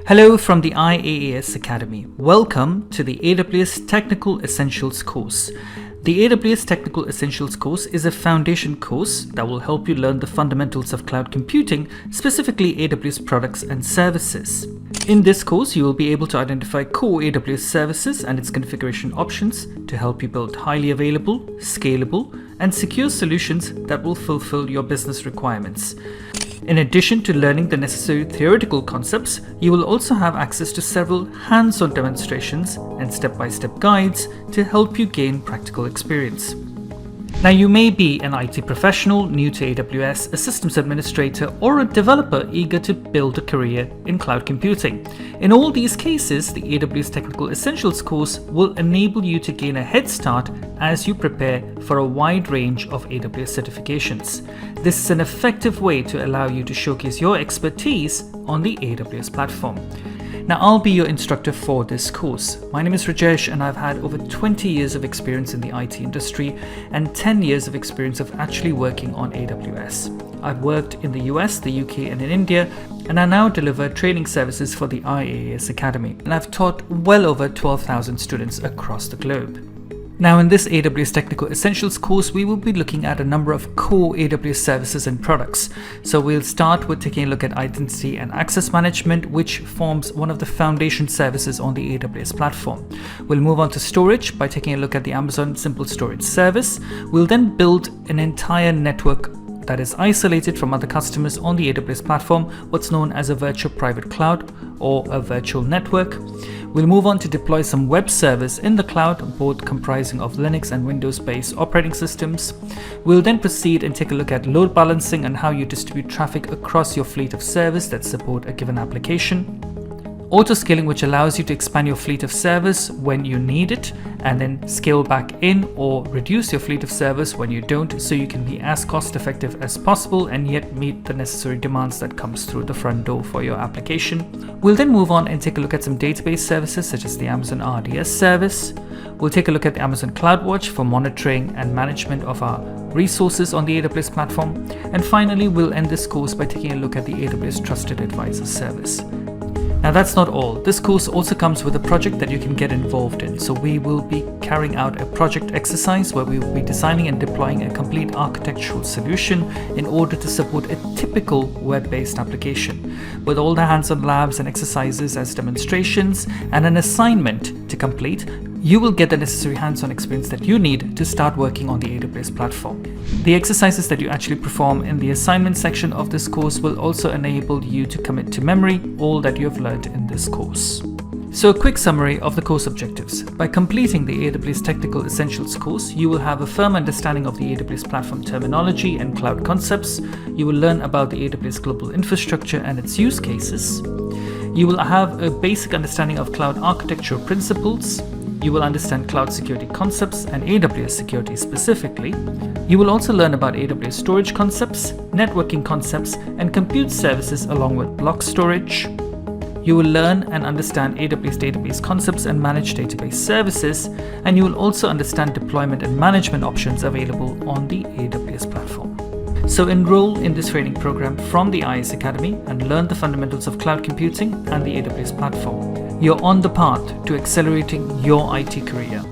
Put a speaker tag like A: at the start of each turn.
A: Hello from the AWS Academy. Welcome to the AWS Technical Essentials course. The AWS Technical Essentials course is a foundation course that will help you learn the fundamentals of cloud computing, specifically AWS products and services. In this course, you will be able to identify core AWS services and its configuration options to help you build highly available, scalable, and secure solutions that will fulfill your business requirements. In addition to learning the necessary theoretical concepts, you will also have access to several hands-on demonstrations and step-by-step guides to help you gain practical experience. Now, you may be an IT professional new to AWS, a systems administrator, or a developer eager to build a career in cloud computing. In all these cases, the AWS Technical Essentials course will enable you to gain a head start as you prepare for a wide range of AWS certifications. This is an effective way to allow you to showcase your expertise on the AWS platform. Now, I'll be your instructor for this course. My name is Rajesh and I've had over 20 years of experience in the IT industry and 10 years of experience of actually working on AWS. I've worked in the US, the UK and in India, and I now deliver training services for the AWS Academy. And I've taught well over 12,000 students across the globe. Now, in this AWS Technical Essentials course, we will be looking at a number of core AWS services and products. So we'll start with taking a look at identity and access management, which forms one of the foundation services on the AWS platform. We'll move on to storage by taking a look at the Amazon Simple Storage service. We'll then build an entire network that is isolated from other customers on the AWS platform, what's known as a virtual private cloud or a virtual network. We'll move on to deploy some web servers in the cloud, both comprising of Linux and Windows-based operating systems. We'll then proceed and take a look at load balancing and how you distribute traffic across your fleet of servers that support a given application. Auto-scaling, which allows you to expand your fleet of servers when you need it and then scale back in or reduce your fleet of servers when you don't, so you can be as cost effective as possible and yet meet the necessary demands that comes through the front door for your application. We'll then move on and take a look at some database services such as the Amazon RDS service. We'll take a look at the Amazon CloudWatch for monitoring and management of our resources on the AWS platform. And finally, we'll end this course by taking a look at the AWS Trusted Advisor service. Now, that's not all. This course also comes with a project that you can get involved in. So we will be carrying out a project exercise where we will be designing and deploying a complete architectural solution in order to support a typical web-based application, with all the hands-on labs and exercises as demonstrations and an assignment to complete. You will get the necessary hands-on experience that you need to start working on the AWS platform. The exercises that you actually perform in the assignment section of this course will also enable you to commit to memory all that you have learned in this course. So, a quick summary of the course objectives. By completing the AWS Technical Essentials course, you will have a firm understanding of the AWS platform terminology and cloud concepts. You will learn about the AWS global infrastructure and its use cases. You will have a basic understanding of cloud architectural principles. You will understand cloud security concepts and AWS security specifically. You will also learn about AWS storage concepts, networking concepts, and compute services along with block storage. You will learn and understand AWS database concepts and managed database services, and you will also understand deployment and management options available on the AWS platform. So enroll in this training program from the AWS Academy and learn the fundamentals of cloud computing and the AWS platform. You're on the path to accelerating your IT career.